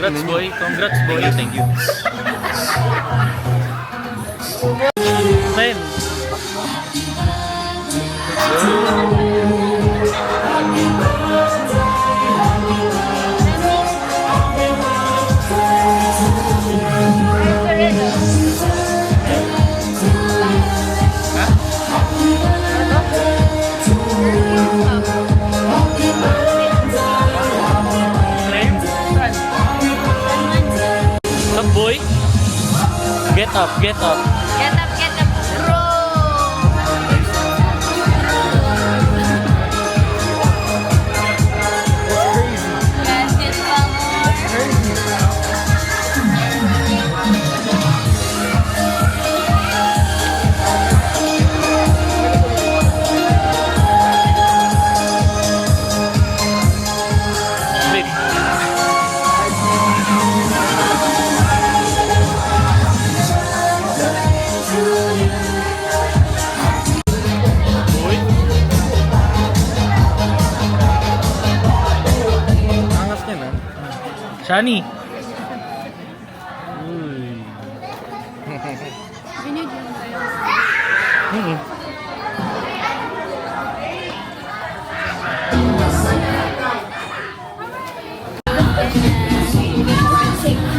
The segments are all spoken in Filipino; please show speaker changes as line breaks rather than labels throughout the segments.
Congrats, boy. Congrats, boy. Thank you. Man. Boy, get up, get up.
Get up, bro! Let's get some more.
Wait. Boy. Angas niya na. Shani. Uy.
Binigyan tayo.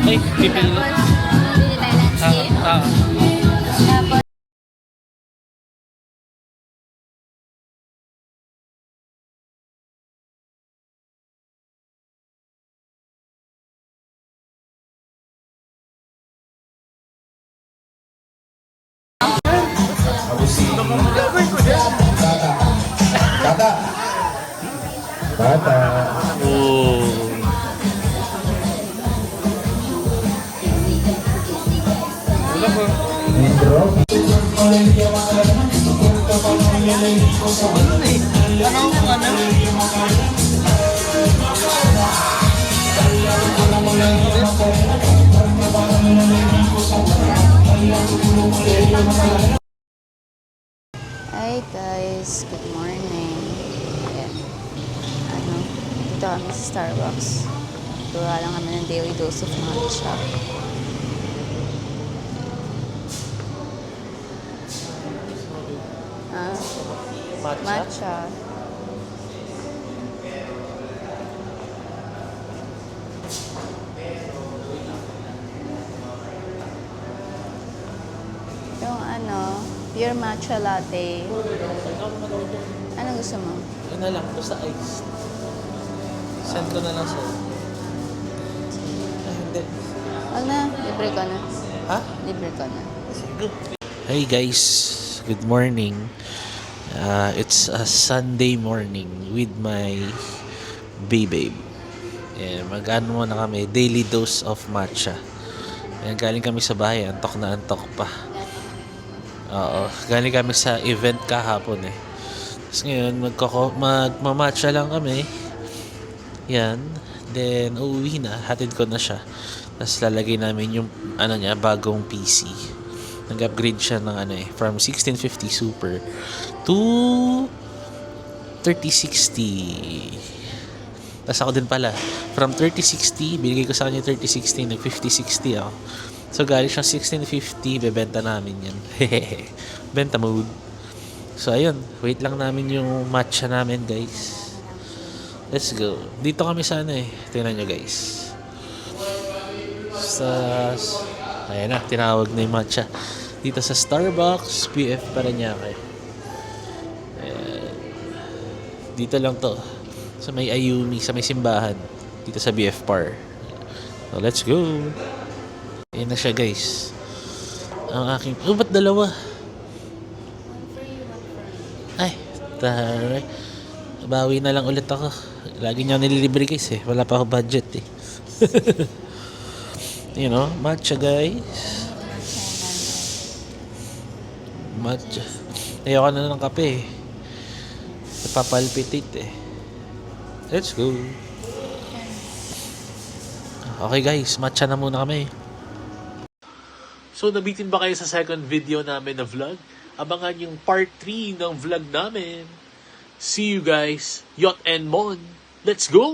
Ay, pipil.
Bili tayo ng chip. Tapos,
Bata.
Oh.
Intro.
hi guys, good morning. Ayan. Dito kami sa Starbucks. Gawa lang kami ng daily dose of matcha. Matcha. Yung pure matcha latte. Anong gusto mo?
Yun na lang, basta ice. Send ko na lang sa'yo. Ay, hindi.
Wag na, libre ko na.
Ha?
Libre ko na.
Sige. Hey guys, good morning. It's a Sunday morning with my babe. Mag-ano muna kami, daily dose of matcha. Galing kami sa bahay, antok na antok pa. Oo, galing kami sa event kahapon eh. Tapos ngayon, magmamatcha lang kami. Yan. Then, uuwi na. Hatid ko na siya. Tapos lalagay namin yung, bagong PC. Nag-upgrade siya ng from 1650 Super to 3060. Tapos ako din pala, from 3060, binigay ko sa kanya 3060, nag 5060 ako. So, galing siyang 1650, bebenta namin yan. Benta mode. So, ayun. Wait lang namin yung matcha namin, guys. Let's go. Dito kami sa tingnan nyo, guys. Ayan na, tinawag na yung matcha. Dito sa Starbucks, PF Parañaque. Dito lang to. Sa may Ayumi, sa may simbahan. Dito sa BF Par. So, let's go. Ayan na siya, guys. Ang aking... Oh, ba't dalawa? Ay, taray. Bawi na lang ulit ako. Lagi niyo nililibre, guys, eh. Wala pa ako budget, eh. You know, matcha, guys. Matcha. Ayoko na ng kape, eh. Napapalpitate, eh. Let's go. Okay, guys. Matcha na muna kami. So, nabitin ba kayo sa second video namin na vlog? Abangan yung part 3 ng vlog namin. See you guys. Yot and Mon. Let's go!